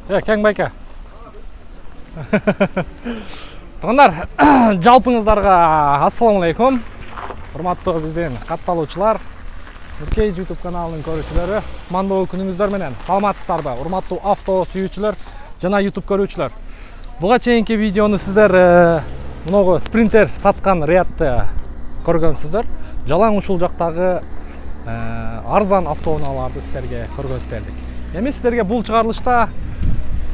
Кең байка. Тыңдар, жалпыңыздарға ассалаумалейкум. Урматтуу биздин катталуучулар, Нуркей YouTube каналынын көрүүчүлөрү, мандуу күнүңүздөр менен саламатсыздарбы? Урматтуу авто сүйүүчүлөр жана YouTube көрүүчүлөр. Буга чейинки видеону сиздер мыногу спринтер саткан Риадты көргөнсүздөр. Жалаң ушул жактагы арзан автоунааларды сиздерге көргөзүп бердик. Эми сиздерге бул чыгарылышта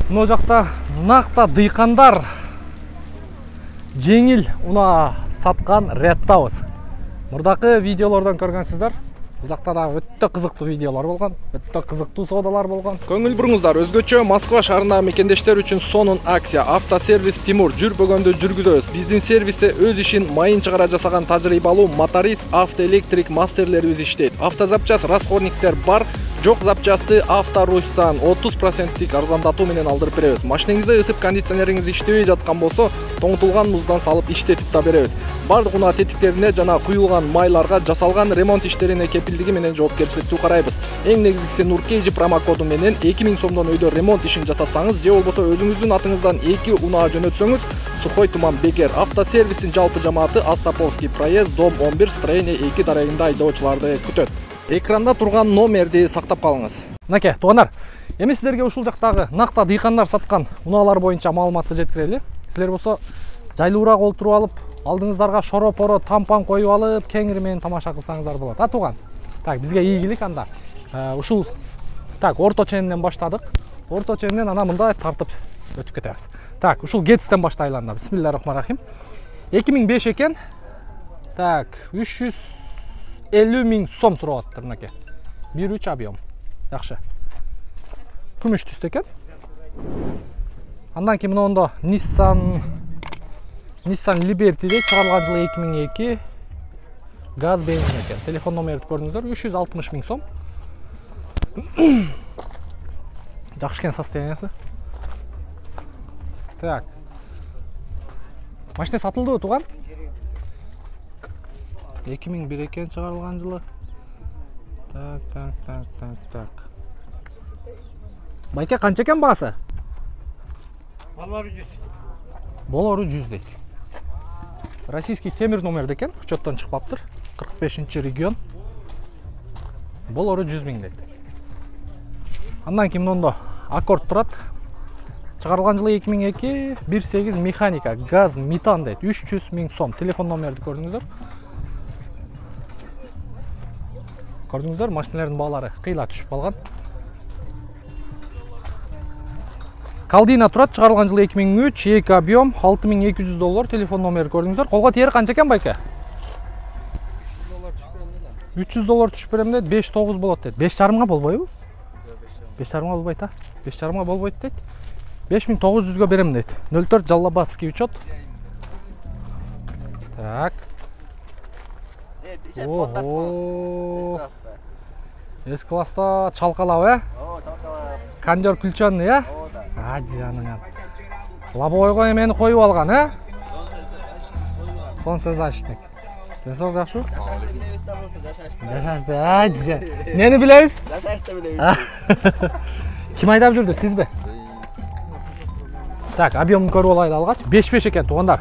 мына жакта накта дыйкандар жеңил унаа саткан Риадтабыз. Мурдакы видеолордон көргөнсүздөр. Бул жакта да өтө кызыктуу видеолор болгон, өтө кызыктуу соодалар болгон. Көңүл буруңуздар, өзгөчө Москва шаарындагы мекендештер үчүн сонун акция. Автосервис Тимур жүрбөгөндө жүргүзөбүз. Биздин сервисте өз ишин майын чыгара жасаган тажрыйбалуу моторист, автоэлектрик мастерлерибиз иштейт. Автозапчас расходниктер бар. Жок запчасты Авторустан 30% арзандатуу менен алдырып беребиз. Машинеңизде ысып кондиционериңиз иштебей жаткан болсо, тоңутулган муздан салып иштетип да беребиз. Бардык унаа тетиктерине жана куюлган майларга жасалган ремонт иштерине кепилдиги менен жоопкерчиликтүү карайбыз. Эң негизгиси Нуркей промокоду менен 2000 сомдон өйдө ремонт ишин жасатсаңыз, же болбосо өзүңүздүн атыңыздан 2 унаа жөнөтсөңүз, Сухой туман бекер. Автосервистин жалпы жамааты Астаповский проезд, дом 11, строение 2 дарегинде айдоочуларды күтөт. Экранда турган номерди сактап калыңыз. Мынакей, туугандар, эми сиздерге ушул жактагы накта дыйкандар саткан унаалар боюнча маалыматты жеткирели. Силер болсо жайлуураак олтуруп алып, алдыңыздарга шоро-поро тампан коюп алып, кеңири менен тамаша кылсаңыздар болот. Тууган. Так, бизге ийгилик анда. Ушул орто ченинен баштадык. Орто ченинен ана мындай тартып өтүп кетебиз. Так, ушул Гетстен баштайлы анда. Бисмиллахиррахманиррахим. 2005 экен. Так, 350 миң сом сурап атыптыр мынакей. 1.3 объем. Жакшы. Күмүш түстө экен. Андан кийин мында Nissan Liberty чыгарылган жылы 2002. Газ бензин экен. Телефон номерди көрдүңүздөр, 360 миң сом. Жакшы экен состояниясы. Так. Машина сатылды тууган? 2001 экен чыгарылган жылы. Так. Байке канча экен баасы? Болору 100 дейт. Российский темир номер экен, учеттон чыкпаптыр. 45-регион. Болору 100 миң дейт. Андан кийин мында Аккорд турат. Чыгарылган жылы 2002, 1.8 механика, газ, метан дейт. 300 миң сом. Телефон номерди көрдүңүздөр. Көрдүңүздөр, машиналардын баалары кыйла түшүп калган. Калдина турат, чыгарылган жылы 2003, 2 объем, $6200. Телефон номери көрдүңүздөр. Колго тери канча экен байке? $300 түшүп берем дейт, 5-9 болот дейт. 5,5 болбойбу? 5,5 болбойт а? 5,5 болбойт дейт. 5900-гө берем дейт. 04 Жаллабадский учет. Так. С-класста чалкалап, э? Чалкалап. Кондер включенный, э? Жаныңа. Лобойго эмени коюп алган, э? Сонсуз аштык. Сок жакшы? Жашашты. Нени билебиз? Жашашты билебиз. Ким айдап жүрдү, сизби? Так, объемун көрүп алайлы алгач. 5.5 экен туугандар.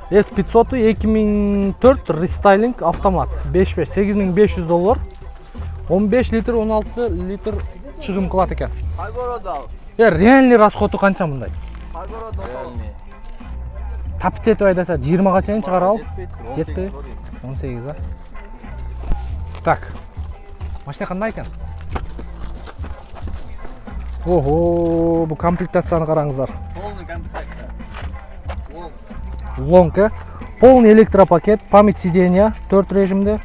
S500 2004 рестайлинг автомат. 5.5 $8500. 15 литр, 16 литр чыгым кылат экен. Реальный расходу канча мындай? Реальный. Таптет айдаса 20га чейин чыгара алып. Жетпей? 18 а. Так. Машина кандай экен? Ого, бу комплектацияны караңыздар. Полный комплектация. Лонг, полный электропакет, память сиденья, 4 режимде,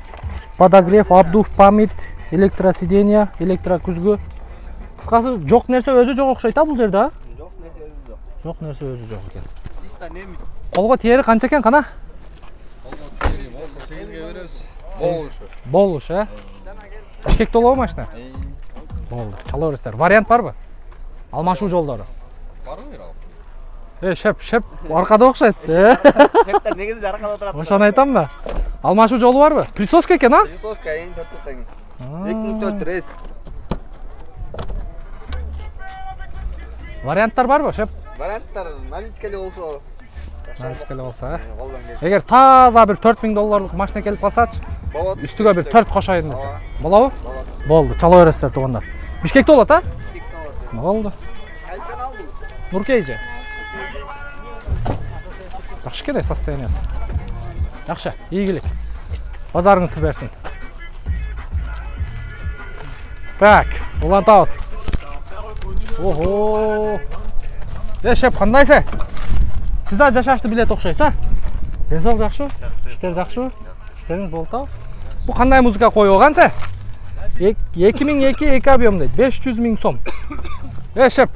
подогрев, обдув, память, электросиденья, электрокүзгү. Кыскасы, жок нерсе өзү жок окшойт а бул жерде, а? Жок нерсе өзү жок. Жок нерсе өзү жок экен. Чисто немец. Колго тери канча экен кана? Колго тери болсо 8ге беребиз. Болуш, э? Бишкек толобу машина? Болду. Чала бересиздер. Вариант барбы? Алмашуу жолдору. Барбы бирок? Шеп аркада окшойт. Шептер негизи аркада турат. Ошону айтам да. Алмашуу жолу барбы? Присоска экен, а? Присоска эң төрттө тең. 2004 рейс. Варианттар барбы, шеп? Варианттар наличкали болсо. Наличкали болса, Колдон келсе. Эгер таза бир 4000 долларлык машина келип калсачы, Болот. үстүгө бир 4 кошоюн десе. Болобу? Болот. Болду, чала бересиздер туугандар. Бишкекте болот, а? Бишкекте болот. Болду. Кайсыдан алдың? Нуркейже. Жакшы экен состояниясы. Жакшы, ийгилик. Базарыңызды берсин. Так, улантабыз. Ого. Шеп, кандайсың? Сиз да жашашты билет окшойсуз, а? Денсаулык жакшыбы? Иштер жакшыбы? Иштериңиз болуп атабы? Бул кандай музыка коюп алгансың? 2002 объем дейт, 500 000 сом. Шеп,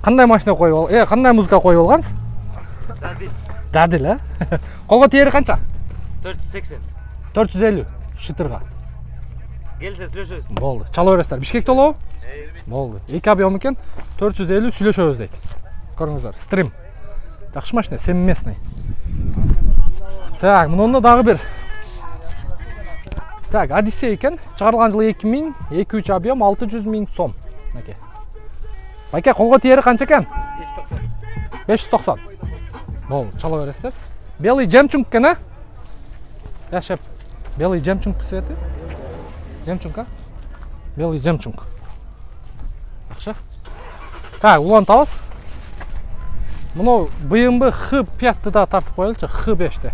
кандай машина коюп ал? Кандай музыка коюп алгансың? Дадил, а? Колго тиери канча? 480. 450 шытырга. Келсе сүйлөшөбүз. Болду. Чала бересиздер. Бишкекте болобу? Болду. 2 объем экен, 450 сүйлөшөбүз дейт. Көрүңүздөр, стрим. Жакшы машина, семиместный. Так, мунунда дагы бир. Так, Одиссей экен. Чыгарылган жылы 2000, 2-3 объем 600 000 сом. Мынакей. Байке, колго тиери канча экен? 590. Болду, чала бересиздер. Белый жемчуг экен, а? Шеп. Белый жемчуг цветы. Жемчуг, а? Белый жемчуг. Жакшы. Так, улантабыз. Мынау BMW X5 да тартып коелучу, X5-те.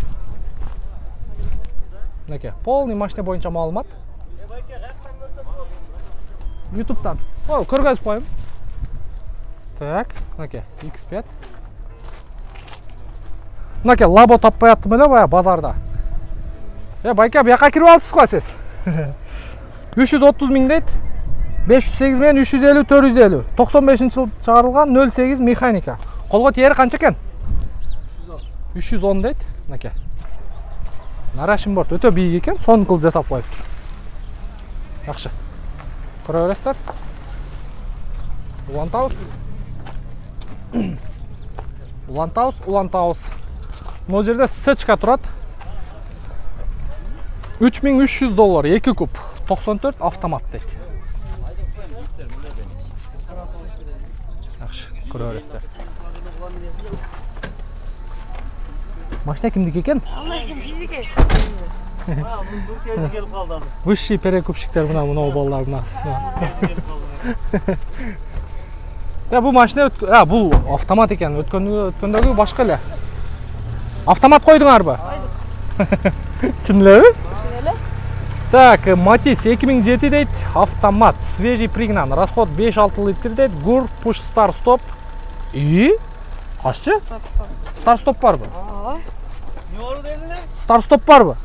Мынакей, полный машина боюнча маалымат. YouTube'дан. Көргөзүп коем. Так, мынакей, X5. Мынакей, лабо таппай аттым эле бая базарда. Байке, бияка кирип алыпсыз го сиз. 330 000 дейт. 508 менен 350 450. 95-жылы чыгарылган 08 механика. Колго тиери канча экен? 310 дейт. Мынакей. Нарашин борт өтө бийик экен, сонун кылып жасап коюптур. Жакшы. Көрө бересиздер. Улантабыз. Бул жерде сечка турат. 3300 доллар, 2 куб, 94 автомат дейт. Жакшы, көрө бересиздер. Машина кимдики экен? Биздики. Келип калды. Высший перекупщиктер мына балдарына. Бул машина бул автомат экен. Өткөндөгү башка эле. Автомат койдуңарбы? Чын элеби? Так, Матис 2007 дейт, автомат, свежий пригнан, расход 5-6 литр дейт, ГУР, пуш старт-стоп. Каччы? Старт-стоп барбы? Не болду дедиңер? Старт-стоп барбы?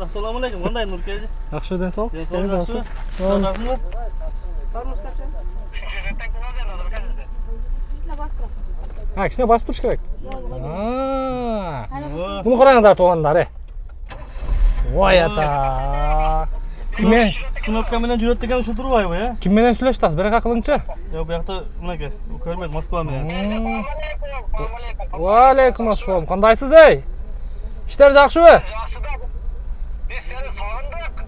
Ассаламу алейкум, кандай Нуркежи? Жакшы денсаулык. Жакшыбы? Жакшысыңбы? Кичине басып туруш керек. Муну караңыздар туугандар, Ой ата. Кнопка менен жүрөт деген ушул турбайбы, Ким менен сүйлөштүңүз? Берека кылыңчы. Жок, буякта мынакей, көрмөйт Москва менен. Ва алейкум ассалам. Кандайсыз, эй? Иштер жакшыбы? Биз сени сагындык.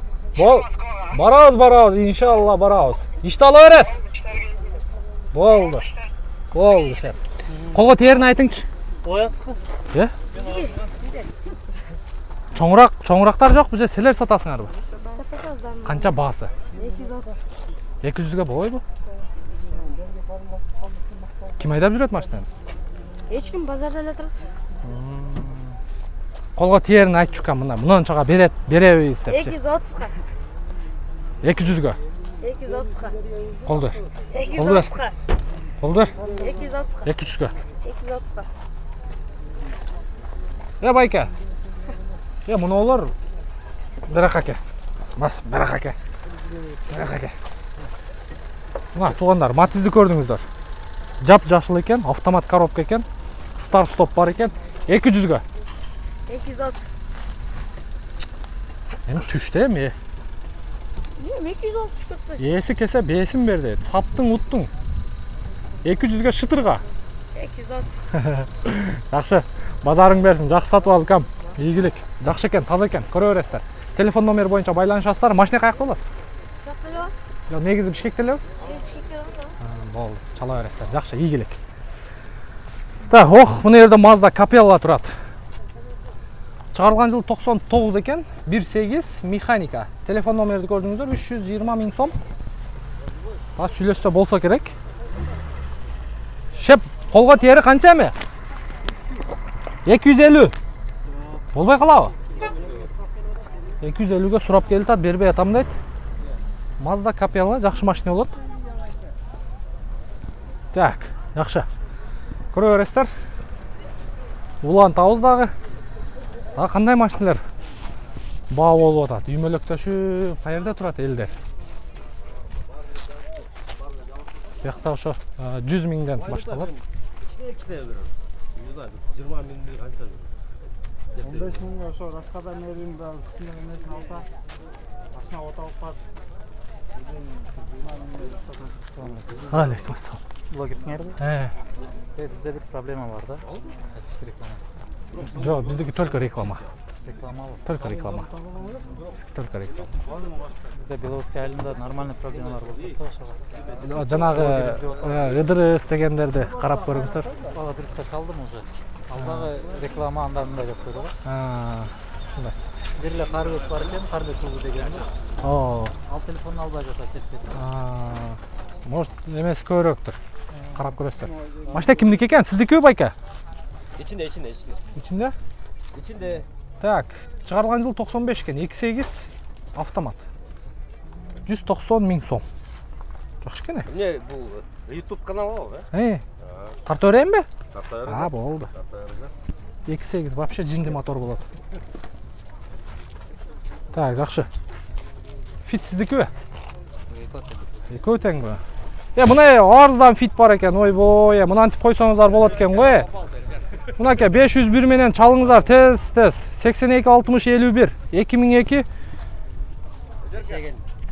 Барабыз, иншалла барабыз. Ишти ала бересиз? Болду, шеп. Колго тиерин айтыңчы. Ояктыкы. Чоңурактар жокпу же силер сатасыңарбы? Сатабыз да. Канча баасы? 230. 200ге болойбу? Ким айдап жүрөт машинаны? Эч ким базарда эле турат. Колго тиерин айтчукам мына. Мунунчага беребиз депчи. 230га. 200га. 230га. Кол бер. 230га. Кол бер. 230га. 200га. 230га. Байке. Мунулар беракаке. Бас, беракаке. Мына туугандар, Матизди көрдүңүздөр. Жап-жашыл экен, автомат коробка экен, старт-стоп бар экен. 200га. 230. Эми түштө эми. 260 көппөс. Ээси кесе бесин бер дейт. Саттың, уттуң. 200га шытырга. 230. Жакшы. Базарың берсин, жакшы сатып алгам. Ийгилик. Жакшы экен, таза экен. Көрө бересиздер. Телефон номер боюнча байланышасыздар. Машина каякта болот? Шакта эле. Негизи Бишкекте эле? Бишкекте эле. Болду, чала бересиздер. Жакшы, ийгилик. Так, мына жерде Mazda Capella турат. Чыгарылган жыл 99 экен, 1.8 механика. Телефон номерди көрдүңүздөр, 320 000 сом. Та сүйлөштө болсо керек. Шеп, колго тиери канча эми? 250. Болбой калабы? 250ге сурап келатат, бербей атам дейт. Mazda Capella жакшы машина болот. Так, жакшы. Көрө бересиздер. Улан табыз дагы. Кандай машиналар баа болуп атат. Үймөлөктөшүп, каерде турат элдер? Бияқта ошо 100 миңден башталат. 20 миңди канча? 15 миңге ошо раскадан берим да үстүнөн эмесин алса, машина оталып калат. Алейкум ассалам. Блогерсиңерби? Бизде бир проблема бар да. Айтышкы реклама. Жок, биздики только реклама. Рекламабы? Только реклама. Биздики только реклама. Бизде Белорусский айылында нормальный проблемалар болуп ошого. Жанагы ыдырыс дегендерди карап көрүңүздөр. Адреске чалдым уже. Алдагы реклама анда мындай деп койду го. Ушундай. Бир эле карбет бар экен, карбет клубу дегенде. Ал телефонун албай жатат жетпейт. Может, эмес көбүрөөктүр. Карап көрөсүздөр. Машина кимдики экен? Сиздикиби, байка? Ичинде. Ичинде? Ичинде. Так, чыгарылган жыл 95 экен, 2.8 автомат. 190 000 сом. Жакшы экен. Эмне бул YouTube каналы го, Тарта берейинби? Тарта берем. Болду. 2.8 вообще жинди мотор болот. Так, жакшы. Фит сиздикиби? Экөө теңби? Мына арыздан фит бар экен, ойбой, мынантип койсоңуздар болот экен го. Мынаке 501 менен чалыңыздар тез. 82 60 51 2002.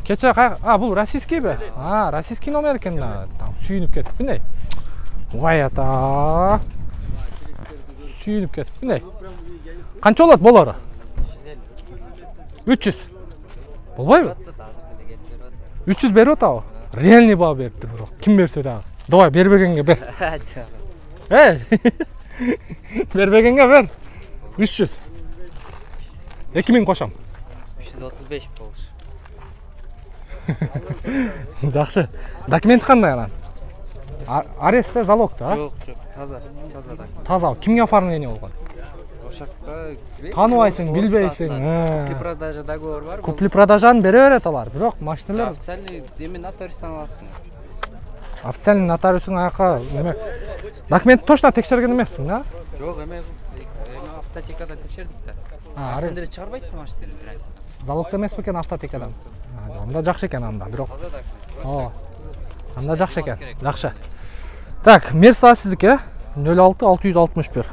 Кече бул российскийби? Российский номер экен да. Сүйүнүп кетип, мындай. Ой ата. Сүйүнүп кетип, мындай. Канча болот болору? 300. Болбойбу? 300 берип атабы? Реальный баа бериптир бирок. Ким берсе дагы. Давай бербегенге бер. Бербегенге бер. 300. 2000 кошом. 335 болуш. Жакшы. Документ кандай анан? Арестте, залогда? Жок, таза да. Таза. Кимге оформление болгон? Ошакта Тааныбайсың, билбейсиң. Купли-продажа договор бар. Купли-продажаны бере берет алар. Бирок машиналар Официальный деме нотариустан аласың. официальный нотариустун аяка неме? Документти точно текшерген эмессиң, да? Жок, автотекадан текшердик да. Андыр чыгарбайт да машинаны биринчи. Залогда эмес бекен автотекадан? Анда жакшы экен анда, бирок. Анда жакшы экен. Жакшы. Так, Mercedes сиздики, 06 661.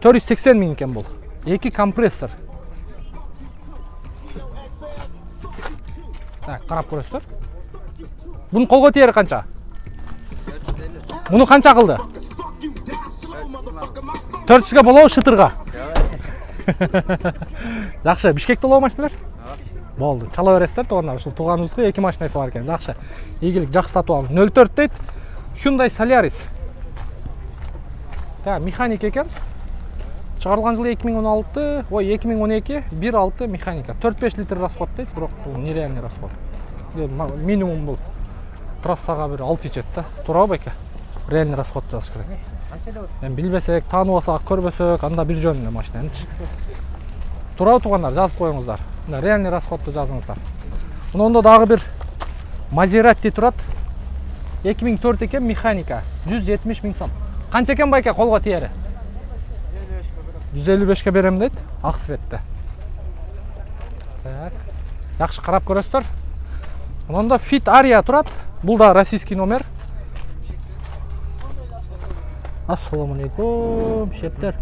480 000 экен бул. 2 компрессор. Так, карап көрөсүздөр. Бунун колго тиери канча? Муну канча кылды? 400га болобу шытырга? Жакшы, Бишкекте болобу машиналар? Болду. Чала бересиздер, туугандар. Ушул тууганыбызга 2 машинасы бар экен. Жакшы. Ийгилик, жакшы сатып алдым. 04 дейт. Hyundai Solaris. Так, механик экен. Чыгарылган жылы 2016, 2012, 1.6 механика. 4-5 литр расход дейт, бирок бул нереальный расход. Минимум бул трассага бир 6 ичет да. Туурабы байка? Реальный расход жазыш керек. Мен билбесек, тааныбасак, көрбөсөк, анда бир жөн эле машинанычы. Туурабы туугандар, жазып коюңуздар. Мына реальный расходду жазыңыздар. Мында дагы бир Maserati турат. 2004 экен механика. 170 000 сом. Канча экен байка колго тиери? 155ке берем дейт, ак светте. Так. Жакшы карап көрөсүздөр. Мында Fit Aria турат. Бул да российский номер. Ассаламу алейкум, шептер.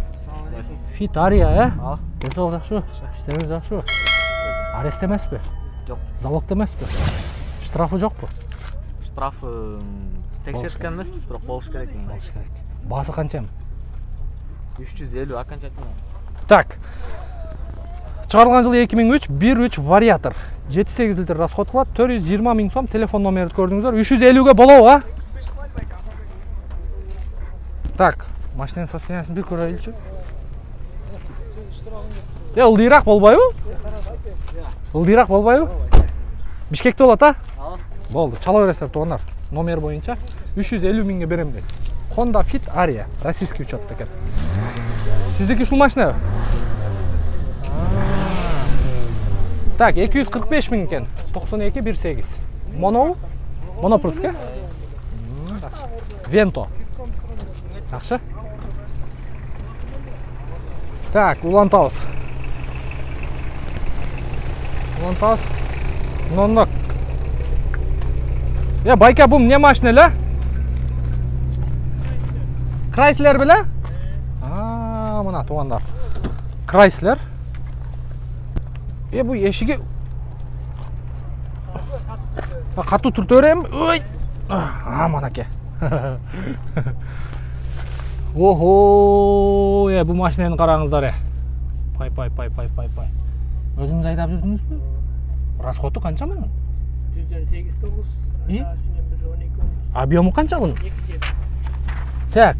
Fit Aria, Жок, жакшы. Иштеңиз жакшы. Арест эмеспи? Жок. Залогда эмеспи? Штрафы жокпу? Штрафы текшерткен эмеспиз, бирок болуш керек. Болуш керек. Баасы канча? 350 окончательно. Так. Чыгарылган жылы 2003, 1.3 вариатор. 7-8 литр расход кылат, 420 000 сом, телефон номерди көрдүңүздөр. 350ге болобу, а? Так, машинанын состояниясын бир көрөлүчү. Ылдыйраак болбойбу? Ылдыйраак болбойбу? Бишкекте болот, а? Болду, чала бересиздер туугандар. Номер боюнча 350 000ге берем дейт. Honda Fit Aria, российский учетта экен. Сиздики ушул машина? Так, 245 000 экен. 9218. Моно? Монопрыске? Венто. Жакшы. Так, улантабыз. Улантабыз. Нонок. Байка, бу эмне машина эле? Chrysler беле? Мына туугандар. Chrysler. Бу эшиги катуу түртө берем. Ой. Манаке. Охо, бу машинаны караңыздар. Пай. Өзүңүз айдап жүрдүңүзбү? Расходу канча мунун? 108-9. Объему канча бунун? Так.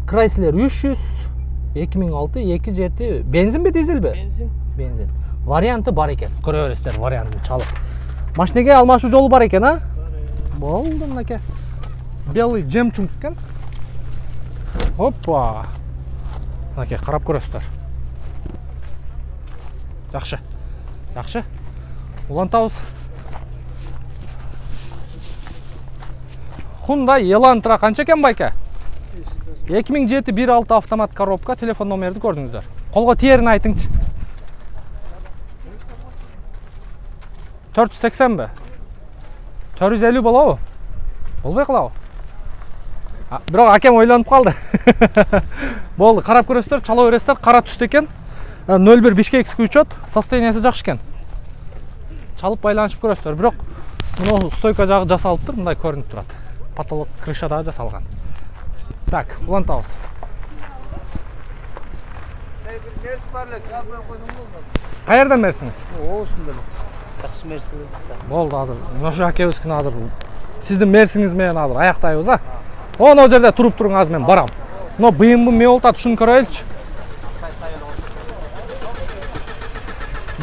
Chrysler 300, 2006, 2.7. Бензинби, дизелби? Бензин. Варианты бар экен. Көрө бересиздер вариантын чалып. Машинеге алмашуу жолу бар экен, а? Болду мынакей. Белый жемчуг экен. Опа. Мынакей карап көрөсүздөр. Жакшы. Улантабыз. Hyundai Elantra канча экен байка? 2007 1.6 автомат коробка, телефон номерди көрдүңүздөр. Колго тиерин айтыңчы. 480 бе? 450 болобу? Болбой калабы? Бирок акем ойлонуп калды. Болду, карап көрөсүздөр, чала бересиздер, кара түстө экен. 01 бишкекский учет, состояниясы жакшы экен. Чалып байланышып көрөсүздөр, бирок мына стойка жагы жасалыптыр, мындай көрүнүп турат. Потолок, крыша да жасалган. Так, улантабыз. Каерден берсиңиз? Оосунда жакшы мерси. Болду, азыр. Ошо акебиздин азыр. Сиздин мерсиңиз менен азыр аяктайбыз, а? Оно жерде туруп туруң, азыр мен барам. Но быйымбы эмне болуп атат, ушуну көрөлүчү.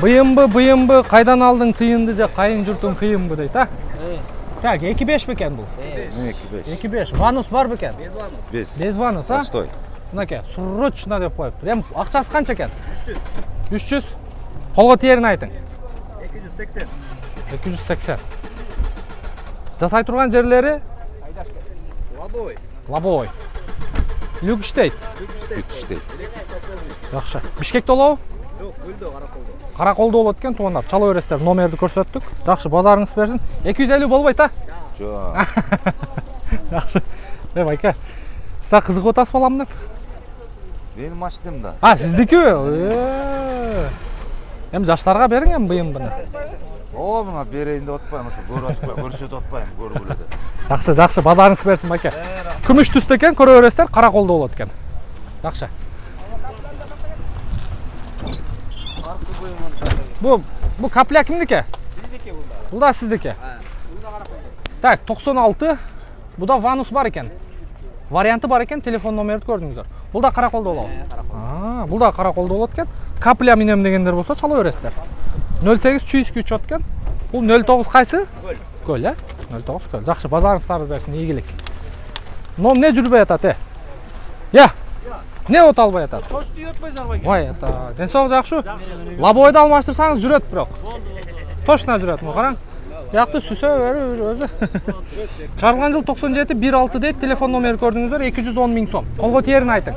Быйымбы, кайдан алдың тыйынды же кайын журтуң кыйынбы дейт, а? Так, 2.5 бекен бул? 2.5. Ванус бар бекен? Без ванус, а? Стой. Мынакей, срочно деп коюптур. Эми акчасы канча экен? 300. Колго тиерин айтың. 280. Жасай турган жерлери? Лобовой. Люк иштейт? Жакшы. Бишкекте болобу? Жок, Көлдө, Караколдо. Караколдо болот экен, туугандар. Чала бересиздер, номерди көрсөттүк. Жакшы, базарыңыз берсин. 250 болбойт, а? Жок. Жакшы. Байка. Сиз кызыгып атасыз балам деп? Менин машинамда. Сиздикиби? Эми жаштарга бериң эми быйымбыны. Мына берейин деп атпайм, ошо көрсөтүп атпайм, көргүлө деп. Жакшы, базарыңыз берсин байка. Күмүш түстө экен, көрө бересиздер, караколдо болот экен. Жакшы. Бу капля кимдики? Биздики булда. Бул да сиздики. Булда Караколдо. Так, 96. Буда ванус бар экен. Варианты бар экен, телефон номерди көрдүңүздөр. Бул да караколдо болобу? Бул да караколдо болот экен. Капля минем дегендер болсо чала бересиздер. 08 чуйский учет экен. Бул 09 кайсы? Көл, э? 09 көл. Жакшы, базарыңыздарды берсин, ийгилик. Но эмне жүрбөй атат, Я. Не от албай атат? Тошты өтпөйсүң байке. Ой, ата. Ден соолук жакшы. Лобойду алмаштырсаңыз жүрөт бирок. Точно жүрөт, му караң. Бияқты сүсө өзі. Чарылған жыл 97 1.6 дейт, телефон номері көрдіңіздер, 210 000 сом. Қолға тиерін айтың.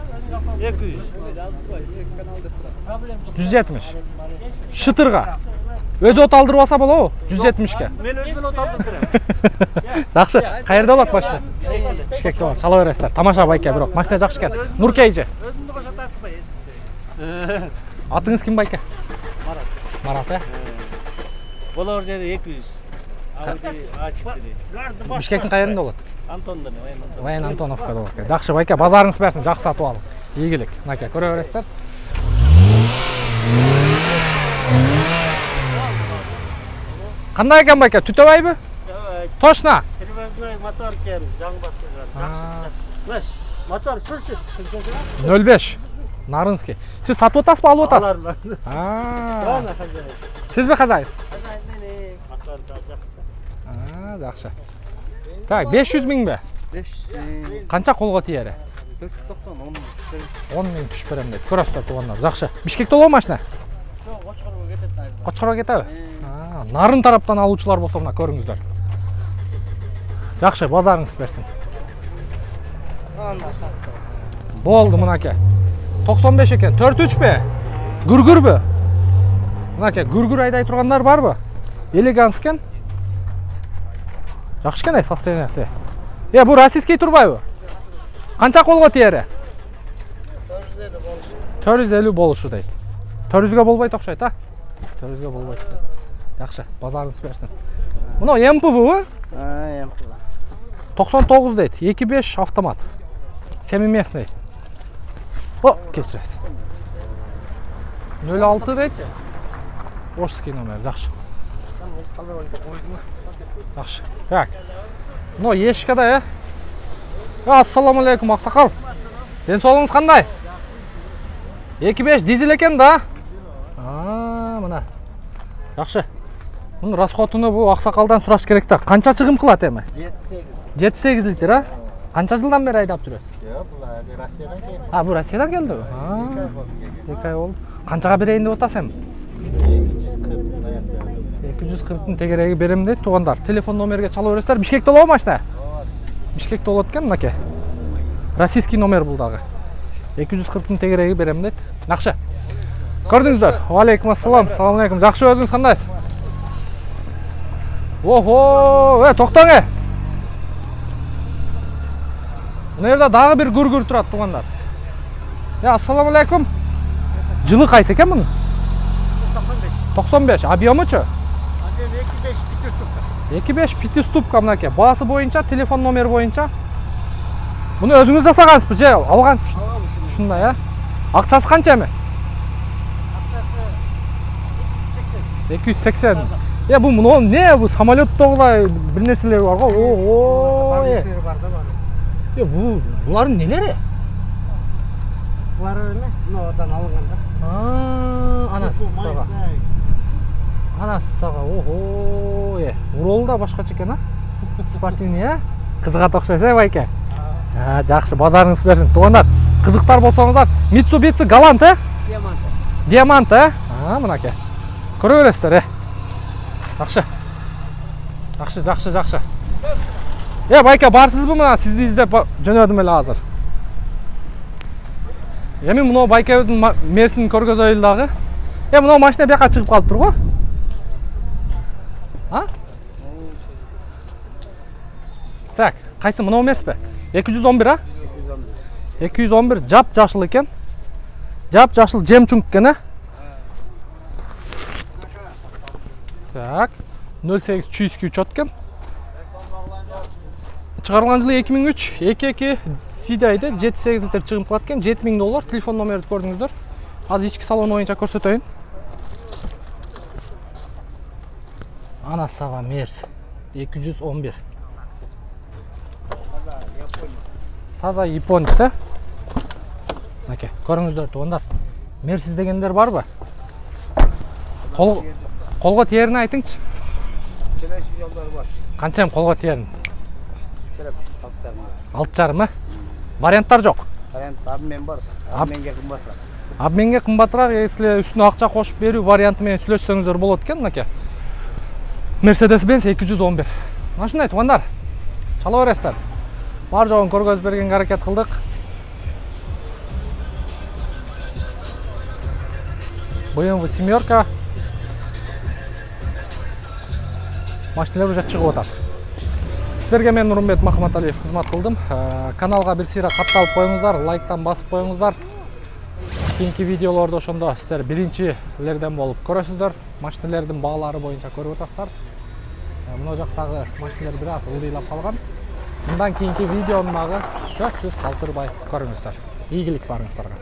200. 170. Шытырға. Өзі от алдырып алса болу, 170-ке. Мен өзімен от алдырып берем. Жақшы, қайырда олат машина? Бишкекте олат, чала бересіздер. Тамаша байке, бирок машина жақшы кен. Нуркейжи. Өзімді қоша тартпай. Атыңыз кім байке? Марат. Марат, Болар жері 200. Бишкектің қайырында олат? Антонда, Вайын Антоновка да олат. Жақшы байке, базарыңыз берсін, жақсы сатып алып. Игілік. Мынакей, көрө бересіздер. Кандай экен байке, түтөбөйбү? Точно. Привозной мотор кен, жаң басылган. Жакшы. Мына мотор пырсы. 05. Нарынский. Сиз сатып атасызбы, алып атасыз? Алар. Ана хозяин. Сизби хозяин? Хозяин менен. Мотор да жакты. Жакшы. Так, 500 миңби? 500. Канча колго тиери? 490, 10 миң түшүп берем дейт. Көрөсүздөр туугандар. Жакшы. Бишкекте болобу машина? Жок, Кочкорго кетет айыл. Кочкорго кетеби? Нарын тараптан алуучулар болсо мына көрүңүздөр. Жакшы, базарыңыз берсин. Болду мынаке. 95 экен. 43бі? Гүргүрбү? Мынаке, гүргүр айдай тургандар барбы? Элеганс экен. Жакшы экен состояниясы. Бу российский турбайбы? Канча колго тиери? 450 болушу дейт. 400гө болбойт окшойт, 400гө болбойт. Жакшы, базарыңыз берсин. Мына МПВ? МПВ. 99 дейт. 2.5 автомат. Семиместный. О, кечиресиз. 06 дейт. Ошский номер, жакшы. Жакшы. Так. Но ешкада, Ассаламу алейкум, аксакал. Ден соолугуңуз кандай? 2.5 дизель экен да? Мына. Жакшы. Мунун расходуну бу аксакалдан сураш керек да. Канча чыгым кылат эми? 7-8 литр, Канча жылдан бери айдап жүрөсүз? Жок, бул Россиядан келди. Бу Россиядан келдиби? 2 ай болду. Канчага берейин деп атасыз эми? 240-тын тегереги берем дейт туугандар. Телефон номерге чала бересиздер. Бишкекте болобу машина? Бишкекте болот экен мынакей. Российский номер бул дагы. 240-тын тегереги берем дейт. Жакшы. Көрдүңүздөр. Алейкум ассалам. Салам алейкум. Жакшы, өзүңүз кандайсыз? Охо, токтоң. Мына жерде дагы бир гүргүр турат туугандар. Ассаламу алейкум. Жылы кайсы экен мунун? 95. Объемычы? Объем 2.5 пятиступка. 2.5 пятиступка мынакей. Баасы боюнча, телефон номери боюнча. Муну өзүңүз жасагансызбы же алгансызбы? Ушундай, Акчасы канча эми? Акчасы 280. Бу муну не? Бу самолеттогулай бир нерселер бар го. Ого. Багаждары бар да бар. Булардын нелери? Булар эме? Мынаудан алынган да. Анасы сага. Ого. Урол да башкача экен, Спортивный, Кызыгат окшойсуз, байке. Жакшы, базарыңыз берсин. Туугандар, кызыктар болсоңуздар, Mitsubishi Galant, Diamant, мынакей. Көрө бересиздер, Жакшы. Байке, барсызбы мына? Сизди издеп жөнөдүм эле азыр. Эми мына байкебиздин мерсин көргөзөйүн дагы. Мына машина бияка чыгып калыптыр го. Так, кайсы мына эмеспи? 211, 211 жап-жашыл экен. Жап-жашыл жемчуң экен, Так, 08 чуйский учет экен. Чыгарылган жылы 2003, 22 сидайды, 7-8 литр чыгым кылат экен, $7000. Телефон номерди көрдүңүздөр. Азыр ички салон боюнча көрсөтөйүн. Ана сага мерс 211. Таза японец, Мынакей, көрүңүздөр туугандар. Мерсиз дегендер барбы? Колго тиерин айтыңчы. Келесі жолдары бар. Канча колго тиерин? 6,5. Варианттар жок. Вариант обмен бар. Обменге кымбатыраак. Обменге кымбатыраак, если үстүнө акча кошуп берүү варианты менен сүйлөшсөңүздөр болот экен, мынакей. Mercedes-Benz 211. Машина туугандар. Чала бересиздер. Бар жогун көргөзүп бергенге аракет кылдык. BMW семерка. Машиналар уже чыгып атат. Сіздерге мен Нурмбет Махматалиев кызмат кылдым. Каналга бир сыйра катталып коюңуздар, лайктан басып коюңуздар. Кийинки видеолордо ошондо сиздер биринчилерден болуп көрөсүздөр. Машиналардын баалары боюнча көрүп атасыздар. Мына жактагы машиналар бир аз ылдыйлап калган. Мындан кийинки видеону дагы сөзсүз калтырбай көрүңүздөр. Ийгилик барыңыздарга.